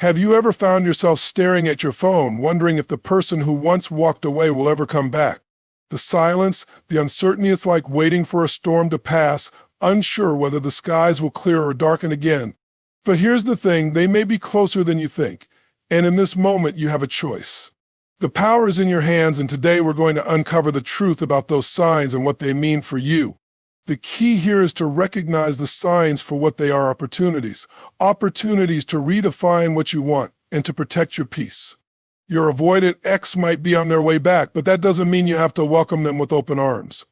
Have you ever found yourself staring at your phone, wondering if the person who once walked away will ever come back? The silence, the uncertainty, it's like waiting for a storm to pass, unsure whether the skies will clear or darken again. But here's the thing, they may be closer than you think, and in this moment you have a choice. The power is in your hands, and today we're going to uncover the truth about those signs and what they mean for you. The key here is to recognize the signs for what they are: opportunities. Opportunities to redefine what you want and to protect your peace. Your avoidant ex might be on their way back, but that doesn't mean you have to welcome them with open arms.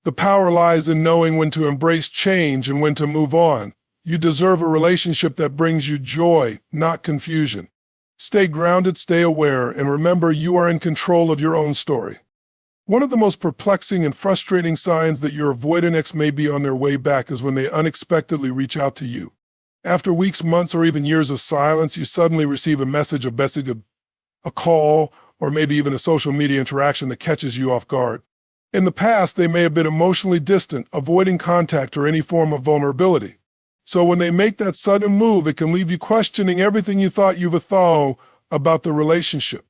The power lies in knowing when to embrace change and when to move on. You deserve a relationship that brings you joy, not confusion. Stay grounded, stay aware, and remember you are in control of your own story. One of the most perplexing and frustrating signs that your avoidant ex may be on their way back is when they unexpectedly reach out to you. After weeks, months, or even years of silence, you suddenly receive a call, or maybe even a social media interaction that catches you off guard. In the past, they may have been emotionally distant, avoiding contact or any form of vulnerability. So when they make that sudden move, it can leave you questioning everything you thought you thought about the relationship.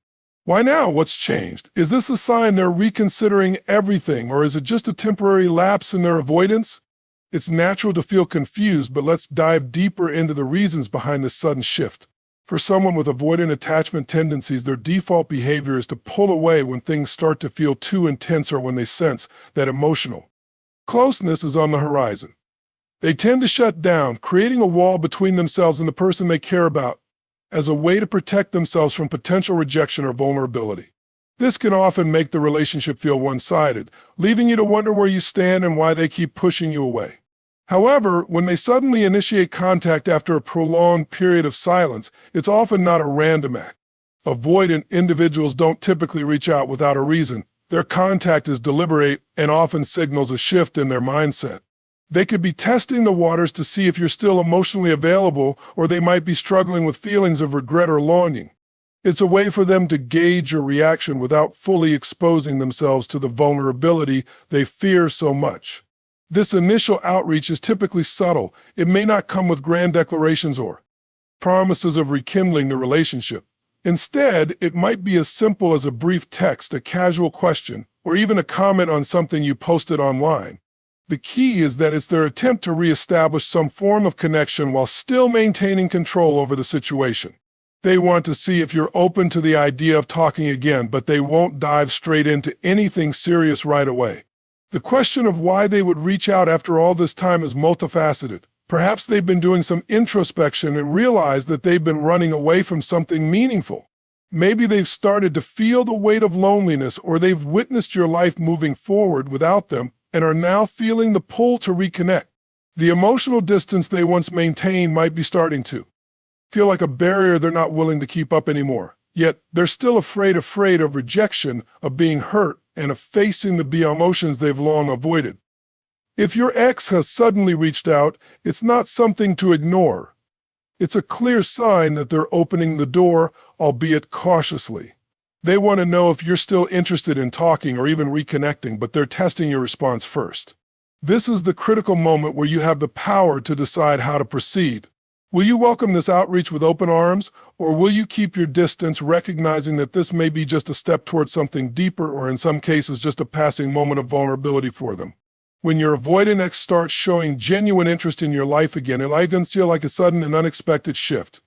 Why now? What's changed? Is this a sign they're reconsidering everything, or is it just a temporary lapse in their avoidance? It's natural to feel confused, but let's dive deeper into the reasons behind this sudden shift. For someone with avoidant attachment tendencies, their default behavior is to pull away when things start to feel too intense or when they sense that emotional closeness is on the horizon. They tend to shut down, creating a wall between themselves and the person they care about, as a way to protect themselves from potential rejection or vulnerability. This can often make the relationship feel one-sided, leaving you to wonder where you stand and why they keep pushing you away. However, when they suddenly initiate contact after a prolonged period of silence, it's often not a random act. Avoidant individuals don't typically reach out without a reason. Their contact is deliberate and often signals a shift in their mindset. They could be testing the waters to see if you're still emotionally available, or they might be struggling with feelings of regret or longing. It's a way for them to gauge your reaction without fully exposing themselves to the vulnerability they fear so much. This initial outreach is typically subtle. It may not come with grand declarations or promises of rekindling the relationship. Instead, it might be as simple as a brief text, a casual question, or even a comment on something you posted online. The key is that it's their attempt to reestablish some form of connection while still maintaining control over the situation. They want to see if you're open to the idea of talking again, but they won't dive straight into anything serious right away. The question of why they would reach out after all this time is multifaceted. Perhaps they've been doing some introspection and realized that they've been running away from something meaningful. Maybe they've started to feel the weight of loneliness, or they've witnessed your life moving forward without them and are now feeling the pull to reconnect. The emotional distance they once maintained might be starting to feel like a barrier they're not willing to keep up anymore. Yet they're still afraid of rejection, of being hurt, and of facing the emotions they've long avoided. If your ex has suddenly reached out, it's not something to ignore. It's a clear sign that they're opening the door, albeit cautiously. They want to know if you're still interested in talking or even reconnecting, but they're testing your response first. This is the critical moment where you have the power to decide how to proceed. Will you welcome this outreach with open arms, or will you keep your distance, recognizing that this may be just a step towards something deeper, or in some cases just a passing moment of vulnerability for them? When your avoidant ex starts showing genuine interest in your life again, it can feel like a sudden and unexpected shift.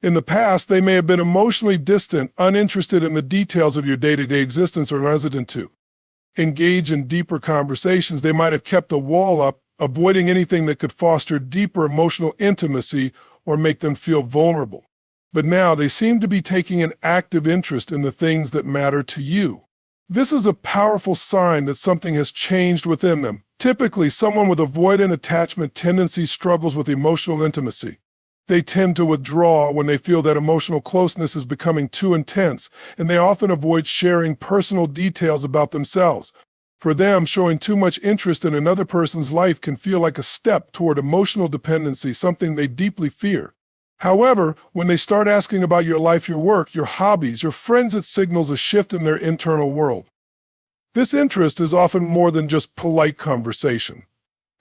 In the past, they may have been emotionally distant, uninterested in the details of your day-to-day existence, or hesitant to engage in deeper conversations. They might have kept a wall up, avoiding anything that could foster deeper emotional intimacy or make them feel vulnerable. But now they seem to be taking an active interest in the things that matter to you. This is a powerful sign that something has changed within them. Typically, someone with avoidant attachment tendencies struggles with emotional intimacy. They tend to withdraw when they feel that emotional closeness is becoming too intense, and they often avoid sharing personal details about themselves. For them, showing too much interest in another person's life can feel like a step toward emotional dependency, something they deeply fear. However, when they start asking about your life, your work, your hobbies, your friends, it signals a shift in their internal world. This interest is often more than just polite conversation.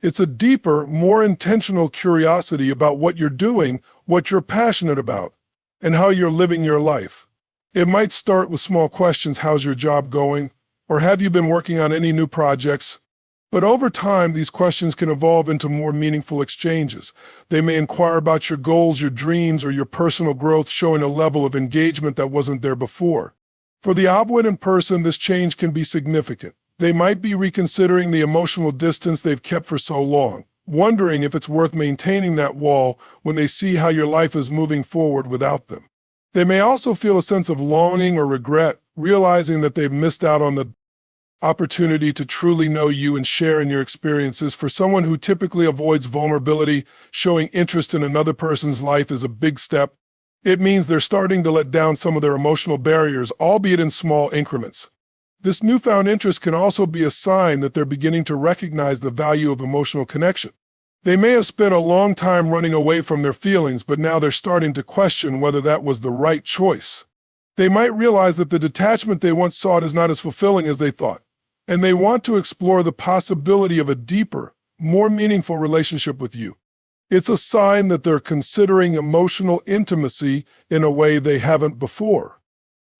It's a deeper, more intentional curiosity about what you're doing, what you're passionate about. and how you're living your life. It might start with small questions: how's your job going? Or have you been working on any new projects? But over time, these questions can evolve into more meaningful exchanges. They may inquire about your goals, your dreams, or your personal growth, showing a level of engagement that wasn't there before. For the avoidant person, this change can be significant. They might be reconsidering the emotional distance they've kept for so long, wondering if it's worth maintaining that wall when they see how your life is moving forward without them. They may also feel a sense of longing or regret, realizing that they've missed out on the opportunity to truly know you and share in your experiences. For someone who typically avoids vulnerability, showing interest in another person's life is a big step. It means they're starting to let down some of their emotional barriers, albeit in small increments. This newfound interest can also be a sign that they're beginning to recognize the value of emotional connection. They may have spent a long time running away from their feelings, but now they're starting to question whether that was the right choice. They might realize that the detachment they once sought is not as fulfilling as they thought, and they want to explore the possibility of a deeper, more meaningful relationship with you. It's a sign that they're considering emotional intimacy in a way they haven't before.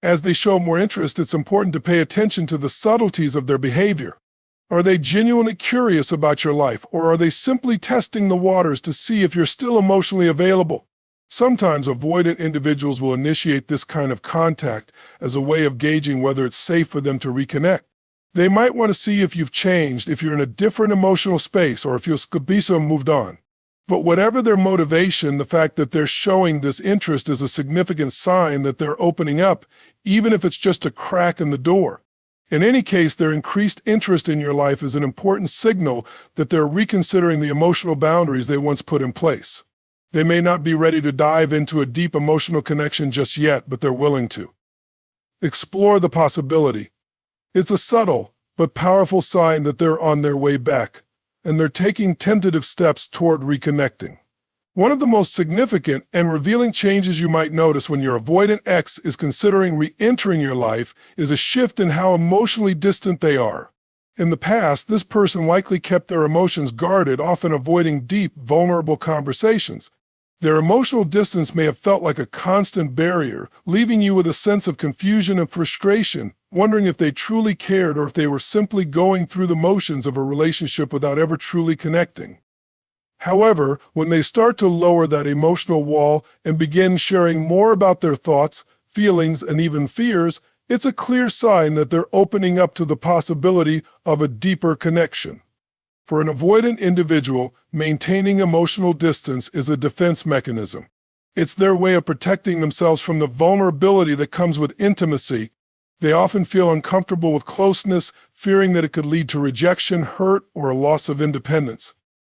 As they show more interest, it's important to pay attention to the subtleties of their behavior. Are they genuinely curious about your life, or are they simply testing the waters to see if you're still emotionally available? Sometimes avoidant individuals will initiate this kind of contact as a way of gauging whether it's safe for them to reconnect. They might want to see if you've changed, if you're in a different emotional space, or if your scabiso moved on. But whatever their motivation, the fact that they're showing this interest is a significant sign that they're opening up, even if it's just a crack in the door. In any case, their increased interest in your life is an important signal that they're reconsidering the emotional boundaries they once put in place. They may not be ready to dive into a deep emotional connection just yet, but they're willing to explore the possibility. It's a subtle but powerful sign that they're on their way back, and they're taking tentative steps toward reconnecting. One of the most significant and revealing changes you might notice when your avoidant ex is considering re-entering your life is a shift in how emotionally distant they are. In the past, this person likely kept their emotions guarded, often avoiding deep, vulnerable conversations. Their emotional distance may have felt like a constant barrier, leaving you with a sense of confusion and frustration, wondering if they truly cared or if they were simply going through the motions of a relationship without ever truly connecting. However, when they start to lower that emotional wall and begin sharing more about their thoughts, feelings, and even fears, it's a clear sign that they're opening up to the possibility of a deeper connection. For an avoidant individual, maintaining emotional distance is a defense mechanism. It's their way of protecting themselves from the vulnerability that comes with intimacy. They often feel uncomfortable with closeness, fearing that it could lead to rejection, hurt, or a loss of independence.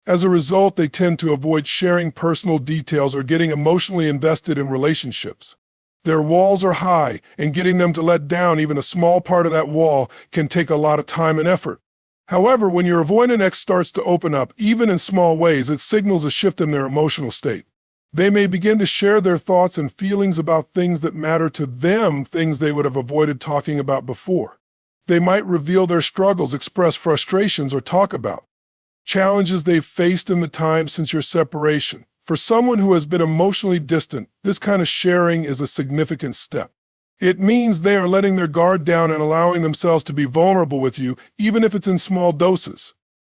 As a result, they tend to avoid sharing personal details or getting emotionally invested in relationships. Their walls are high, and getting them to let down even a small part of that wall can take a lot of time and effort. However, when your avoidant ex starts to open up, even in small ways, it signals a shift in their emotional state. They may begin to share their thoughts and feelings about things that matter to them, things they would have avoided talking about before. They might reveal their struggles, express frustrations, or talk about challenges they've faced in the time since your separation. For someone who has been emotionally distant, this kind of sharing is a significant step. It means they are letting their guard down and allowing themselves to be vulnerable with you, even if it's in small doses.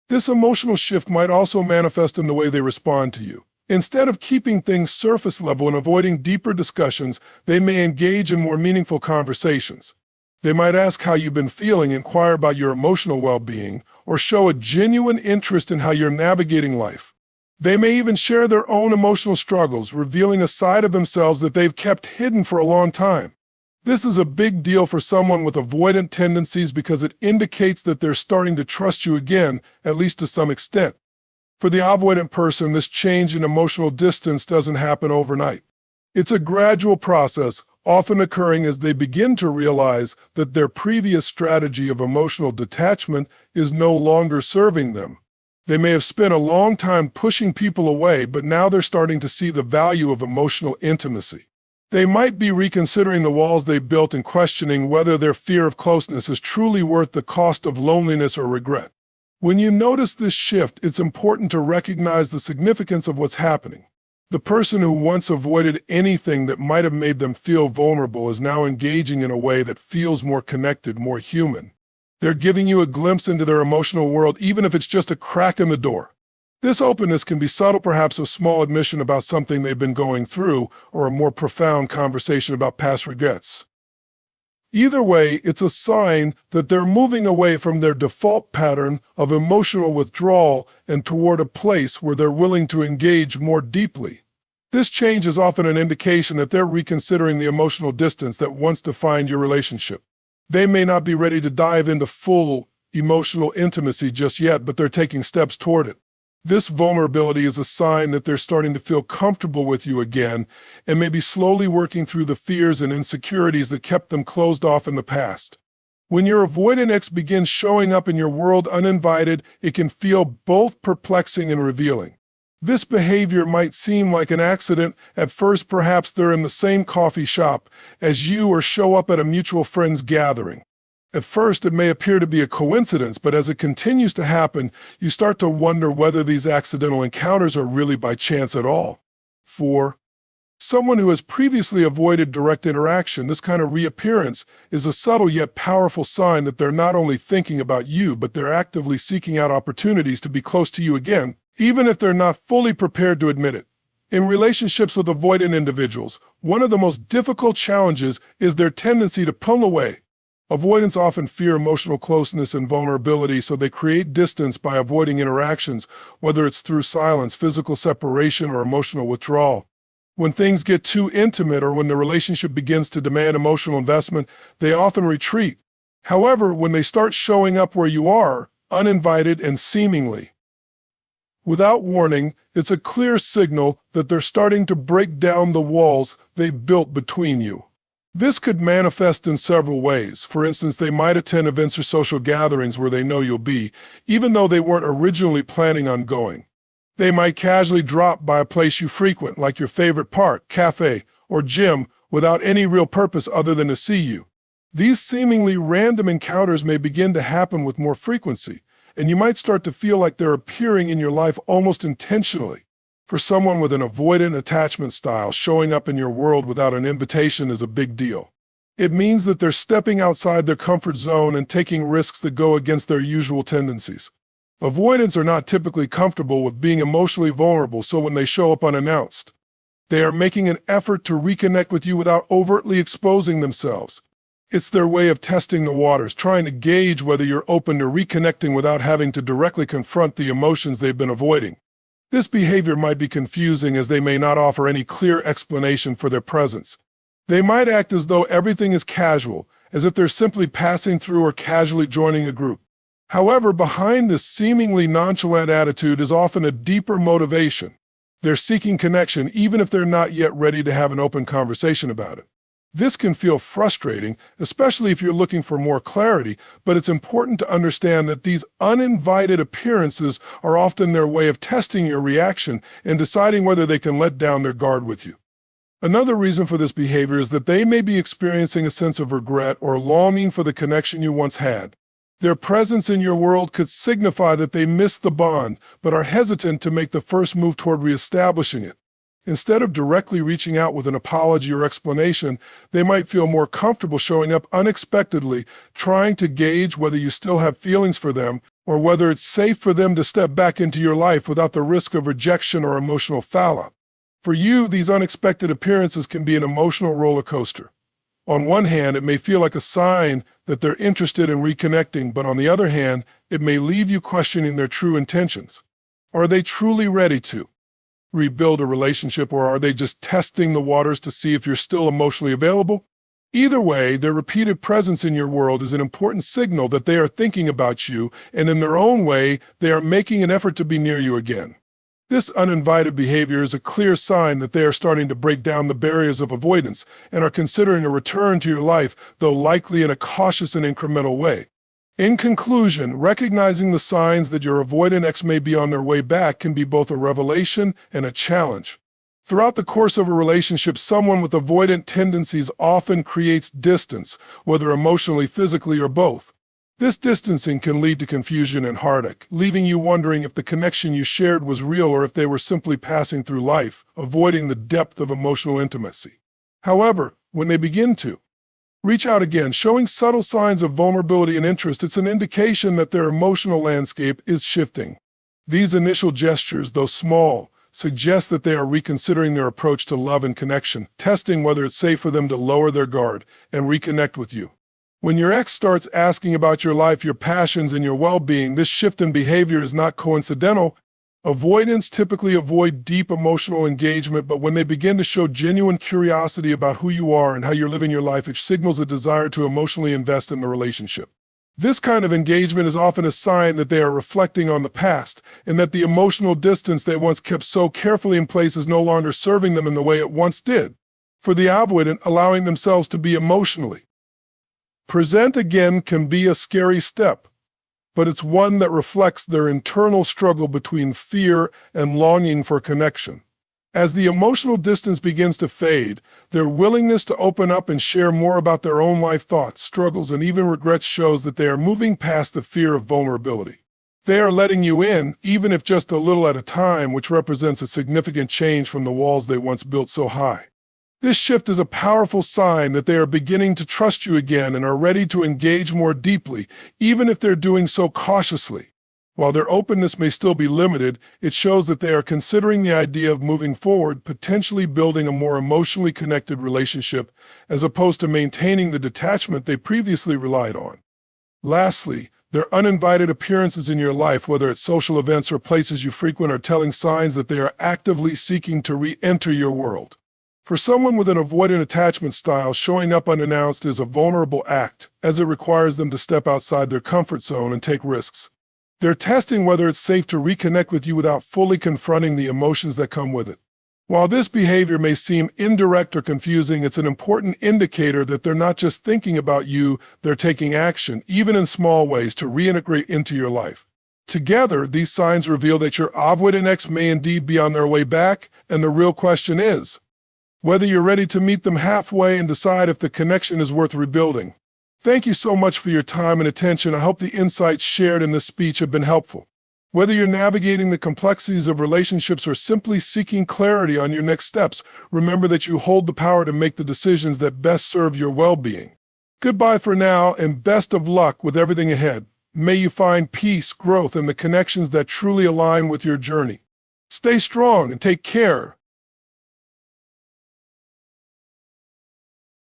This emotional shift might also manifest in the way they respond to you. Instead of keeping things surface level and avoiding deeper discussions, they may engage in more meaningful conversations. They might ask how you've been feeling, inquire about your emotional well-being, or show a genuine interest in how you're navigating life. They may even share their own emotional struggles, revealing a side of themselves that they've kept hidden for a long time. This is a big deal for someone with avoidant tendencies because it indicates that they're starting to trust you again, at least to some extent. For the avoidant person, this change in emotional distance doesn't happen overnight. It's a gradual process, often occurring as they begin to realize that their previous strategy of emotional detachment is no longer serving them. They may have spent a long time pushing people away, but now they're starting to see the value of emotional intimacy. They might be reconsidering the walls they built and questioning whether their fear of closeness is truly worth the cost of loneliness or regret. When you notice this shift, it's important to recognize the significance of what's happening. The person who once avoided anything that might have made them feel vulnerable is now engaging in a way that feels more connected, more human. They're giving you a glimpse into their emotional world, even if it's just a crack in the door. This openness can be subtle, perhaps a small admission about something they've been going through, or a more profound conversation about past regrets. Either way, it's a sign that they're moving away from their default pattern of emotional withdrawal and toward a place where they're willing to engage more deeply. This change is often an indication that they're reconsidering the emotional distance that once defined your relationship. They may not be ready to dive into full emotional intimacy just yet, but they're taking steps toward it. This vulnerability is a sign that they're starting to feel comfortable with you again and maybe slowly working through the fears and insecurities that kept them closed off in the past. When your avoidant ex begins showing up in your world uninvited, it can feel both perplexing and revealing. This behavior might seem like an accident at first. Perhaps they're in the same coffee shop as you or show up at a mutual friend's gathering. At first, it may appear to be a coincidence, but as it continues to happen, you start to wonder whether these accidental encounters are really by chance at all. For someone who has previously avoided direct interaction, this kind of reappearance is a subtle yet powerful sign that they're not only thinking about you, but they're actively seeking out opportunities to be close to you again, even if they're not fully prepared to admit it. In relationships with avoidant individuals, one of the most difficult challenges is their tendency to pull away. Avoidants often fear emotional closeness and vulnerability, so they create distance by avoiding interactions, whether it's through silence, physical separation, or emotional withdrawal. When things get too intimate or when the relationship begins to demand emotional investment, they often retreat. However, when they start showing up where you are, uninvited and seemingly without warning, it's a clear signal that they're starting to break down the walls they've built between you. This could manifest in several ways. For instance, they might attend events or social gatherings where they know you'll be, even though they weren't originally planning on going. They might casually drop by a place you frequent, like your favorite park, cafe, or gym, without any real purpose other than to see you. These seemingly random encounters may begin to happen with more frequency, and you might start to feel like they're appearing in your life almost intentionally. For someone with an avoidant attachment style, showing up in your world without an invitation is a big deal. It means that they're stepping outside their comfort zone and taking risks that go against their usual tendencies. Avoidants are not typically comfortable with being emotionally vulnerable, so when they show up unannounced, they are making an effort to reconnect with you without overtly exposing themselves. It's their way of testing the waters, trying to gauge whether you're open to reconnecting without having to directly confront the emotions they've been avoiding. This behavior might be confusing as they may not offer any clear explanation for their presence. They might act as though everything is casual, as if they're simply passing through or casually joining a group. However, behind this seemingly nonchalant attitude is often a deeper motivation. They're seeking connection even if they're not yet ready to have an open conversation about it. This can feel frustrating, especially if you're looking for more clarity, but it's important to understand that these uninvited appearances are often their way of testing your reaction and deciding whether they can let down their guard with you. Another reason for this behavior is that they may be experiencing a sense of regret or longing for the connection you once had. Their presence in your world could signify that they missed the bond, but are hesitant to make the first move toward reestablishing it. Instead of directly reaching out with an apology or explanation, they might feel more comfortable showing up unexpectedly, trying to gauge whether you still have feelings for them or whether it's safe for them to step back into your life without the risk of rejection or emotional fallout. For you, these unexpected appearances can be an emotional roller coaster. On one hand, it may feel like a sign that they're interested in reconnecting, but on the other hand, it may leave you questioning their true intentions. Are they truly ready to rebuild a relationship, or are they just testing the waters to see if you're still emotionally available? Either way, their repeated presence in your world is an important signal that they are thinking about you, and in their own way, they are making an effort to be near you again. This uninvited behavior is a clear sign that they are starting to break down the barriers of avoidance and are considering a return to your life, though likely in a cautious and incremental way. In conclusion, recognizing the signs that your avoidant ex may be on their way back can be both a revelation and a challenge. Throughout the course of a relationship, someone with avoidant tendencies often creates distance, whether emotionally, physically, or both. This distancing can lead to confusion and heartache, leaving you wondering if the connection you shared was real or if they were simply passing through life, avoiding the depth of emotional intimacy. However, when they begin to reach out again, showing subtle signs of vulnerability and interest, it's an indication that their emotional landscape is shifting. These initial gestures, though small, suggest that they are reconsidering their approach to love and connection, testing whether it's safe for them to lower their guard and reconnect with you. When your ex starts asking about your life, your passions, and your well-being, this shift in behavior is not coincidental. Avoidants typically avoid deep emotional engagement, but when they begin to show genuine curiosity about who you are and how you're living your life, it signals a desire to emotionally invest in the relationship. This kind of engagement is often a sign that they are reflecting on the past and that the emotional distance they once kept so carefully in place is no longer serving them in the way it once did. For the avoidant, allowing themselves to be emotionally present again can be a scary step, but it's one that reflects their internal struggle between fear and longing for connection. As the emotional distance begins to fade, their willingness to open up and share more about their own life thoughts, struggles, and even regrets shows that they are moving past the fear of vulnerability. They are letting you in, even if just a little at a time, which represents a significant change from the walls they once built so high. This shift is a powerful sign that they are beginning to trust you again and are ready to engage more deeply, even if they're doing so cautiously. While their openness may still be limited, it shows that they are considering the idea of moving forward, potentially building a more emotionally connected relationship, as opposed to maintaining the detachment they previously relied on. Lastly, their uninvited appearances in your life, whether at social events or places you frequent, are telling signs that they are actively seeking to re-enter your world. For someone with an avoidant attachment style, showing up unannounced is a vulnerable act, as it requires them to step outside their comfort zone and take risks. They're testing whether it's safe to reconnect with you without fully confronting the emotions that come with it. While this behavior may seem indirect or confusing, it's an important indicator that they're not just thinking about you, they're taking action, even in small ways, to reintegrate into your life. Together, these signs reveal that your avoidant ex may indeed be on their way back, and the real question is whether you're ready to meet them halfway and decide if the connection is worth rebuilding. Thank you so much for your time and attention. I hope the insights shared in this speech have been helpful. Whether you're navigating the complexities of relationships or simply seeking clarity on your next steps, remember that you hold the power to make the decisions that best serve your well-being. Goodbye for now, and best of luck with everything ahead. May you find peace, growth, and the connections that truly align with your journey. Stay strong and take care.